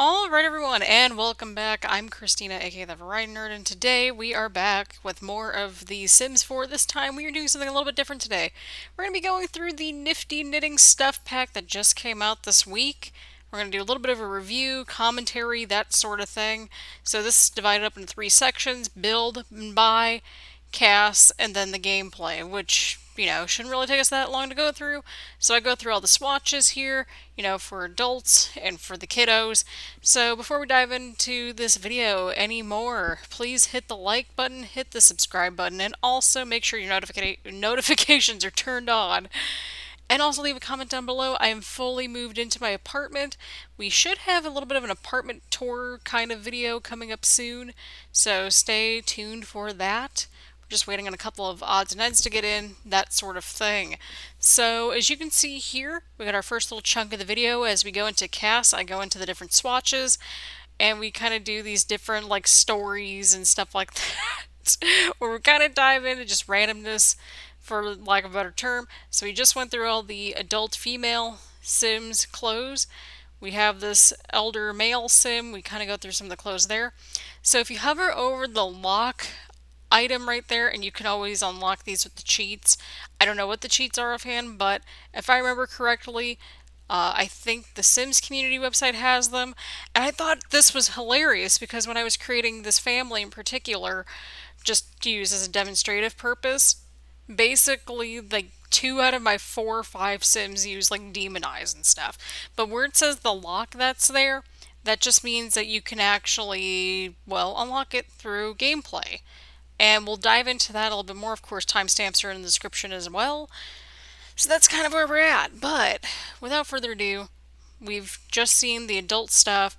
Alright everyone, and welcome back. I'm Christina, aka ThatVarietyNerd, and today we are back with more of the Sims 4. This time we are doing something a little bit different today. We're going to be going through the Nifty Knitting Stuff Pack that just came out this week. We're going to do a little bit of a review, commentary, that sort of thing. So this is divided up into three sections: build, buy, cast, and then the gameplay, which, shouldn't really take us that long to go through. So I go through all the swatches here, for adults and for the kiddos. So before we dive into this video anymore, please hit the like button, hit the subscribe button, and also make sure your notifications are turned on. And also leave a comment down below. I am fully moved into my apartment. We should have a little bit of an apartment tour kind of video coming up soon, so stay tuned for that. We're just waiting on a couple of odds and ends to get in, that sort of thing. So as you can see here, we got our first little chunk of the video. As we go into cast, I go into the different swatches, and we kind of do these different like stories and stuff like that, where we kind of dive into just randomness, for lack of a better term. So we just went through all the adult female Sims clothes. We have this elder male sim. We kind of go through some of the clothes there. So if you hover over the lock item right there, and you can always unlock these with the cheats. I don't know what the cheats are offhand, but if I remember correctly, I think the Sims community website has them. And I thought this was hilarious because when I was creating this family in particular, just to use as a demonstrative purpose, basically like 2 out of my 4 or 5 Sims use like demon eyes and stuff. But where it says the lock that's there, that just means that you can actually, well, unlock it through gameplay. And we'll dive into that a little bit more. Of course, timestamps are in the description as well. So that's kind of where we're at. But without further ado, we've just seen the adult stuff.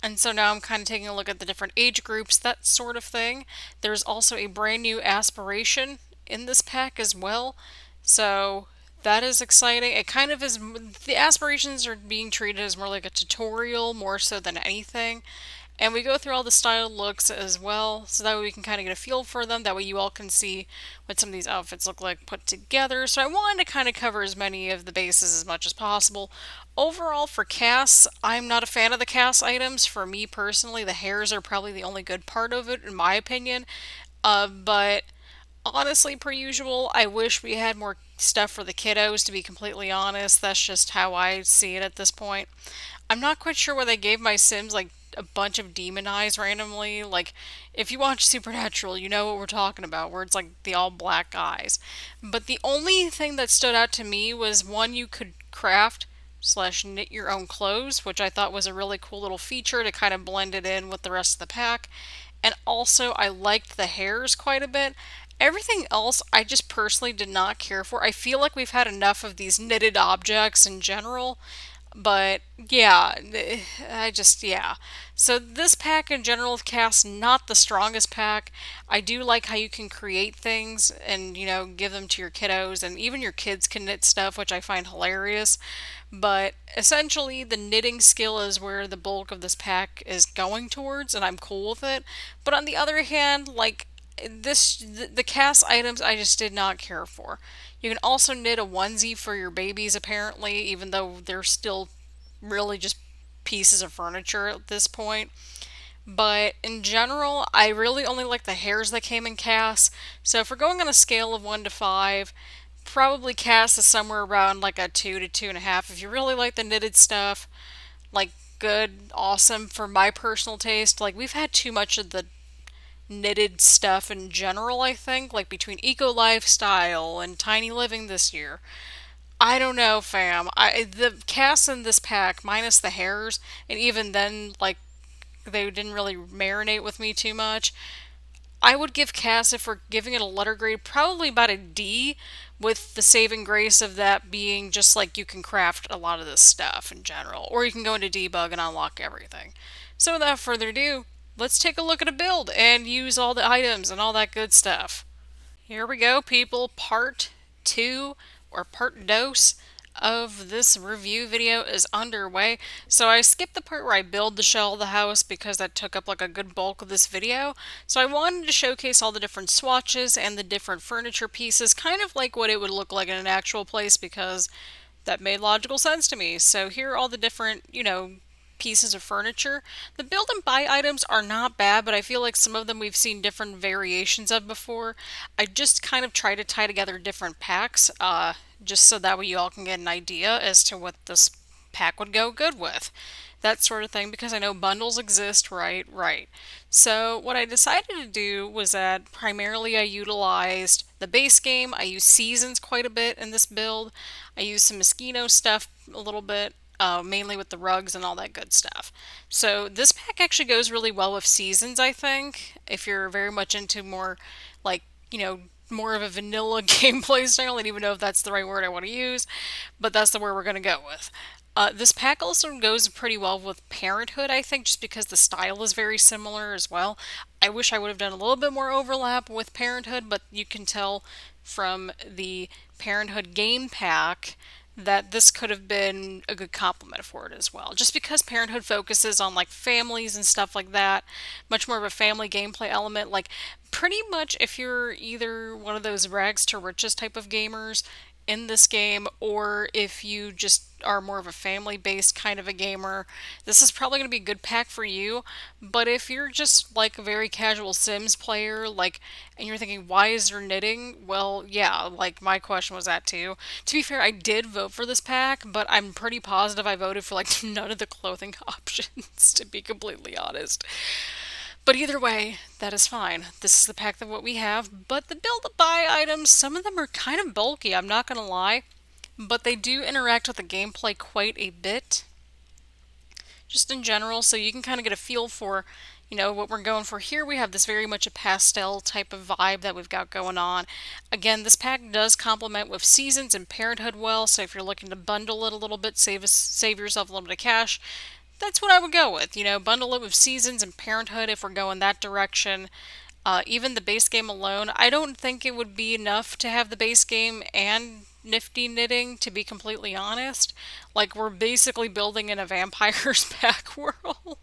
And so now I'm kind of taking a look at the different age groups, that sort of thing. There's also a brand new aspiration in this pack as well. So that is exciting. It kind of is, the aspirations are being treated as more like a tutorial more so than anything. And we go through all the style looks as well, so that way we can kind of get a feel for them. That way you all can see what some of these outfits look like put together. So I wanted to kind of cover as many of the bases as much as possible. Overall, for casts, I'm not a fan of the cast items. For me personally, the hairs are probably the only good part of it, in my opinion. But honestly, per usual, I wish we had more stuff for the kiddos, to be completely honest. That's just how I see it at this point. I'm not quite sure why they gave my Sims like a bunch of demon eyes randomly. Like, if you watch Supernatural, you know what we're talking about, where it's like the all black eyes. But the only thing that stood out to me was one, you could craft slash knit your own clothes, which I thought was a really cool little feature to kind of blend it in with the rest of the pack. And also, I liked the hairs quite a bit. Everything else, I just personally did not care for. I feel like we've had enough of these knitted objects in general. But yeah, yeah. So this pack in general cast not the strongest pack. I do like how you can create things and, give them to your kiddos, and even your kids can knit stuff, which I find hilarious. But essentially, the knitting skill is where the bulk of this pack is going towards, and I'm cool with it. But on the other hand, like the cast items I just did not care for. You can also knit a onesie for your babies apparently, even though they're still really just pieces of furniture at this point. But in general, I really only like the hairs that came in cast. So if we're going on a scale of 1 to 5, probably cast is somewhere around like a 2 to 2.5. If you really like the knitted stuff, like good, awesome for my personal taste. Like we've had too much of the knitted stuff in general, I think, like between eco lifestyle and tiny living this year. I don't know, fam. The cast in this pack, minus the hairs, and even then, like they didn't really marinate with me too much. I would give cast, if we're giving it a letter grade, probably about a D, with the saving grace of that being just like you can craft a lot of this stuff in general, or you can go into debug and unlock everything. So without further ado, let's take a look at a build and use all the items and all that good stuff. Here we go, people. Part 2, or part dos, of this review video is underway. So I skipped the part where I build the shell of the house because that took up like a good bulk of this video. So I wanted to showcase all the different swatches and the different furniture pieces, kind of like what it would look like in an actual place, because that made logical sense to me. So here are all the different, pieces of furniture. The build and buy items are not bad, but I feel like some of them we've seen different variations of before. I just kind of try to tie together different packs, just so that way you all can get an idea as to what this pack would go good with. That sort of thing, because I know bundles exist, right? Right. So, what I decided to do was that primarily I utilized the base game. I use seasons quite a bit in this build. I use some Mosquito stuff a little bit, mainly with the rugs and all that good stuff. So, this pack actually goes really well with seasons, I think, if you're very much into more like, more of a vanilla gameplay style. I don't even know if that's the right word I want to use, but that's the word we're going to go with. This pack also goes pretty well with Parenthood, I think, just because the style is very similar as well. I wish I would have done a little bit more overlap with Parenthood, but you can tell from the Parenthood game pack that this could have been a good complement for it as well. Just because Parenthood focuses on like families and stuff like that, much more of a family gameplay element. Like, pretty much if you're either one of those rags to riches type of gamers in this game, or if you just are more of a family based kind of a gamer, this is probably going to be a good pack for you. But if you're just like a very casual Sims player, like, and you're thinking, why is there knitting? Well, yeah, like my question was that too. To be fair, I did vote for this pack, but I'm pretty positive I voted for like none of the clothing options, to be completely honest. But either way, that is fine. This is the pack that what we have. But the build to buy items, some of them are kind of bulky, I'm not gonna lie. But they do interact with the gameplay quite a bit, just in general, so you can kind of get a feel for, what we're going for here. We have this very much a pastel type of vibe that we've got going on. Again, this pack does complement with Seasons and Parenthood well, so if you're looking to bundle it a little bit, save yourself a little bit of cash, that's what I would go with. Bundle it with Seasons and Parenthood if we're going that direction. Even the base game alone, I don't think it would be enough to have the base game and Nifty knitting, to be completely honest. Like, we're basically building in a vampires pack world.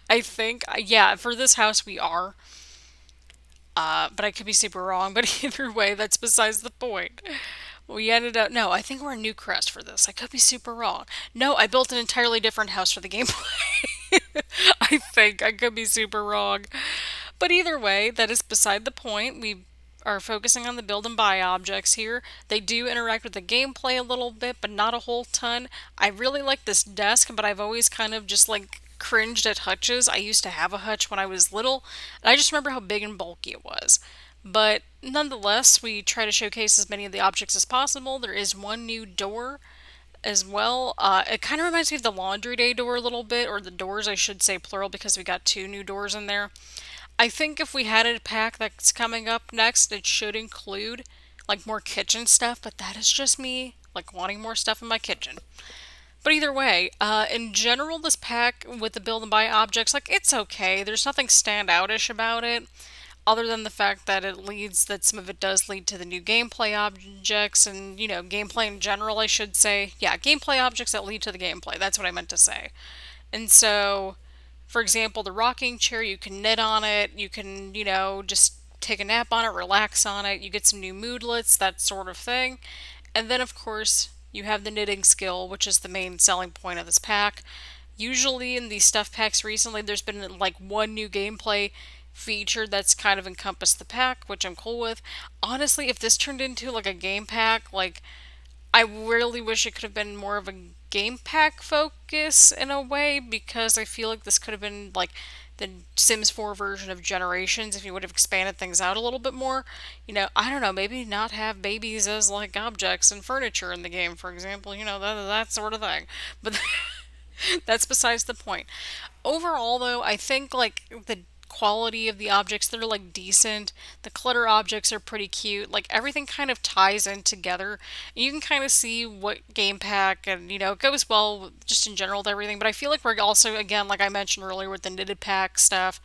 I think, yeah, for this house we are. But I could be super wrong. But either way, that's besides the point. We ended up, no, I think we're in Newcrest for this. I could be super wrong. No, I built an entirely different house for the gameplay. I think I could be super wrong. But either way, that is beside the point. We are focusing on the build and buy objects here. They do interact with the gameplay a little bit, but not a whole ton. I really like this desk, but I've always kind of just like cringed at hutches. I used to have a hutch when I was little, and I just remember how big and bulky it was. But nonetheless, we try to showcase as many of the objects as possible. There is one new door as well. It kind of reminds me of the laundry day door a little bit, or the doors, I should say plural, because we got two new doors in there. I think if we had a pack that's coming up next, it should include like more kitchen stuff, but that is just me like wanting more stuff in my kitchen. But either way, in general, this pack with the build and buy objects, like, it's okay. There's nothing standoutish about it, other than the fact that that some of it does lead to the new gameplay objects and, gameplay in general, I should say. Yeah, gameplay objects that lead to the gameplay. That's what I meant to say. And so, for example, the rocking chair, you can knit on it, you can, just take a nap on it, relax on it, you get some new moodlets, that sort of thing. And then, of course, you have the knitting skill, which is the main selling point of this pack. Usually in these stuff packs recently, there's been like one new gameplay feature that's kind of encompassed the pack, which I'm cool with. Honestly, if this turned into like a game pack, like, I really wish it could have been more of a game pack focus in a way, because I feel like this could have been like the Sims 4 version of Generations if you would have expanded things out a little bit more. I don't know, maybe not have babies as like objects and furniture in the game, for example, that sort of thing. But that's besides the point. Overall, though, I think like the quality of the objects, they're like decent. The clutter objects are pretty cute. Like, everything kind of ties in together. You can kind of see what game pack, and it goes well just in general with everything. But I feel like we're also, again, like I mentioned earlier with the knitted pack stuff,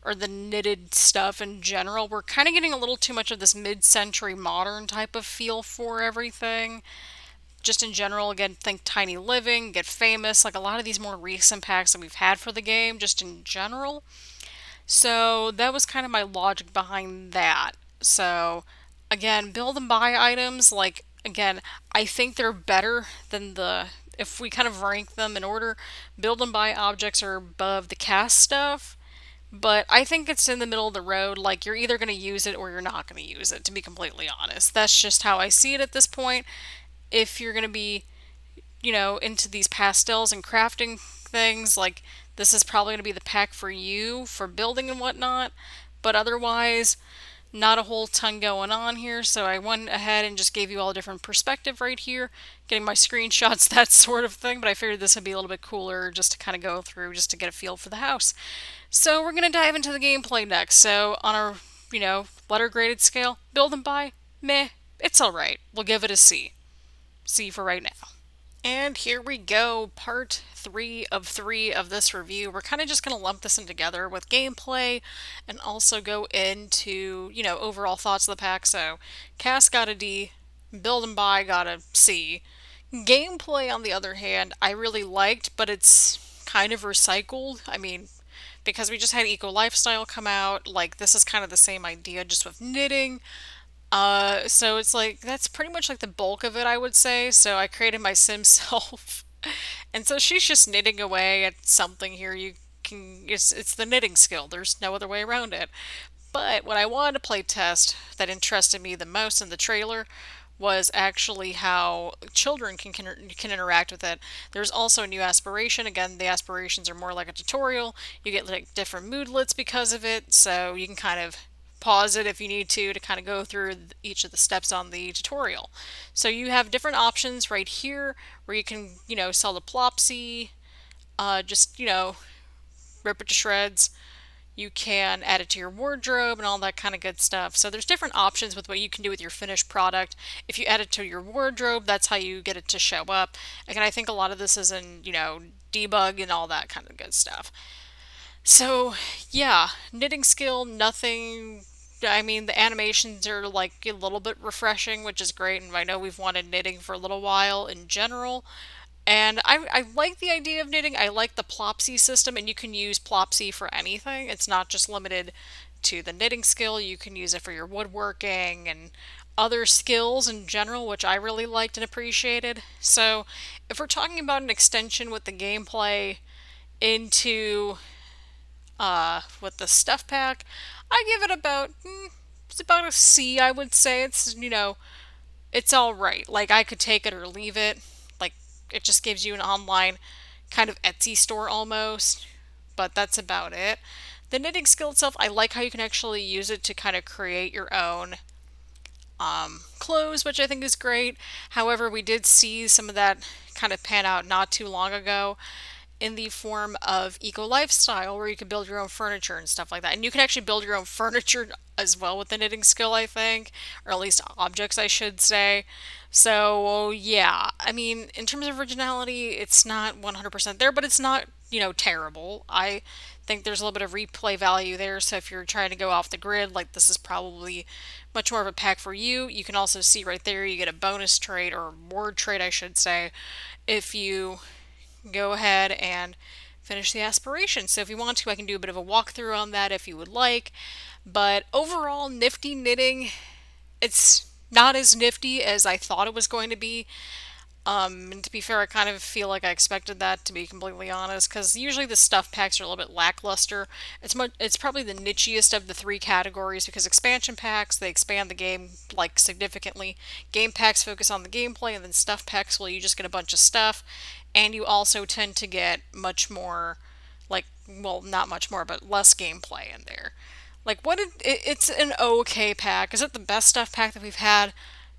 or the knitted stuff in general, we're kind of getting a little too much of this mid-century modern type of feel for everything. Just in general, again, think Tiny Living, Get Famous, like a lot of these more recent packs that we've had for the game, just in general. So that was kind of my logic behind that. So again, build and buy items, like, again, I think they're better than the if we kind of rank them in order, build and buy objects are above the cast stuff. But I think it's in the middle of the road. Like, you're either going to use it or you're not going to use it, to be completely honest. That's just how I see it at this point. If you're going to be, into these pastels and crafting things, like, this is probably going to be the pack for you for building and whatnot. But otherwise, not a whole ton going on here, so I went ahead and just gave you all a different perspective right here, getting my screenshots, that sort of thing, but I figured this would be a little bit cooler just to kind of go through, just to get a feel for the house. So we're going to dive into the gameplay next. So on our, letter graded scale, build and buy, meh, it's alright. We'll give it a C. C for right now. And here we go, part 3 of this review. We're kind of just going to lump this in together with gameplay and also go into, overall thoughts of the pack. So, Cast got a D, Build and Buy got a C. Gameplay, on the other hand, I really liked, but it's kind of recycled. I mean, because we just had Eco Lifestyle come out, like, this is kind of the same idea, just with knitting. So it's like, that's pretty much like the bulk of it, I would say. So I created my sim self. And so she's just knitting away at something here. It's the knitting skill. There's no other way around it. But what I wanted to play test that interested me the most in the trailer was actually how children can interact with it. There's also a new aspiration. Again, the aspirations are more like a tutorial. You get like different moodlets because of it, so you can kind of pause it if you need to kind of go through each of the steps on the tutorial. So you have different options right here where you can, sell the Plopsy, just, rip it to shreds. You can add it to your wardrobe and all that kind of good stuff. So there's different options with what you can do with your finished product. If you add it to your wardrobe, that's how you get it to show up. Again, I think a lot of this is in, debug and all that kind of good stuff. So, yeah, knitting skill, nothing. I mean, the animations are like a little bit refreshing, which is great, and I know we've wanted knitting for a little while in general. And I like the idea of knitting. I like the Plopsy system, and you can use Plopsy for anything. It's not just limited to the knitting skill. You can use it for your woodworking and other skills in general, which I really liked and appreciated. So, if we're talking about an extension with the gameplay into with the stuff pack, I give it about it's about a C. I would say it's it's all right. Like, I could take it or leave it. Like, it just gives you an online kind of Etsy store almost, but that's about it. The knitting skill itself, I like how you can actually use it to kind of create your own clothes, which I think is great. However, we did see some of that kind of pan out not too long ago in the form of eco lifestyle, where you can build your own furniture and stuff like that. And you can actually build your own furniture as well with the knitting skill, I think, or at least objects, I should say. So, yeah, I mean, in terms of originality, it's not 100% there, but it's not, terrible. I think there's a little bit of replay value there, so if you're trying to go off the grid, like, this is probably much more of a pack for you. You can also see right there, you get a bonus trait, or word trait, I should say, if you go ahead and finish the aspiration. So if you want to, I can do a bit of a walkthrough on that if you would like. But overall, Nifty knitting, it's not as nifty as I thought it was going to be. And to be fair, I kind of feel like I expected that, to be completely honest, because usually the stuff packs are a little bit lackluster. It's probably the nichiest of the 3 categories, because expansion packs, they expand the game like significantly. Game packs focus on the gameplay, and then stuff packs, well, you just get a bunch of stuff, and you also tend to get much more, like, well, not much more, but less gameplay in there. Like, it's an okay pack. Is it the best stuff pack that we've had?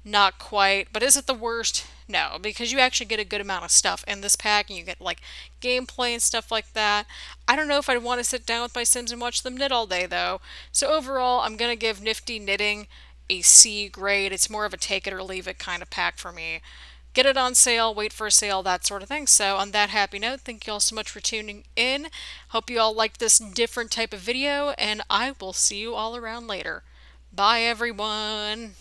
Not quite. But is it the worst? No, because you actually get a good amount of stuff in this pack, and you get like gameplay and stuff like that. I don't know if I'd want to sit down with my Sims and watch them knit all day though. So overall, I'm gonna give Nifty Knitting a C grade. It's more of a take it or leave it kind of pack for me. Get it on sale, wait for a sale, that sort of thing. So on that happy note, thank you all so much for tuning in. Hope you all liked this different type of video, and I will see you all around later. Bye everyone.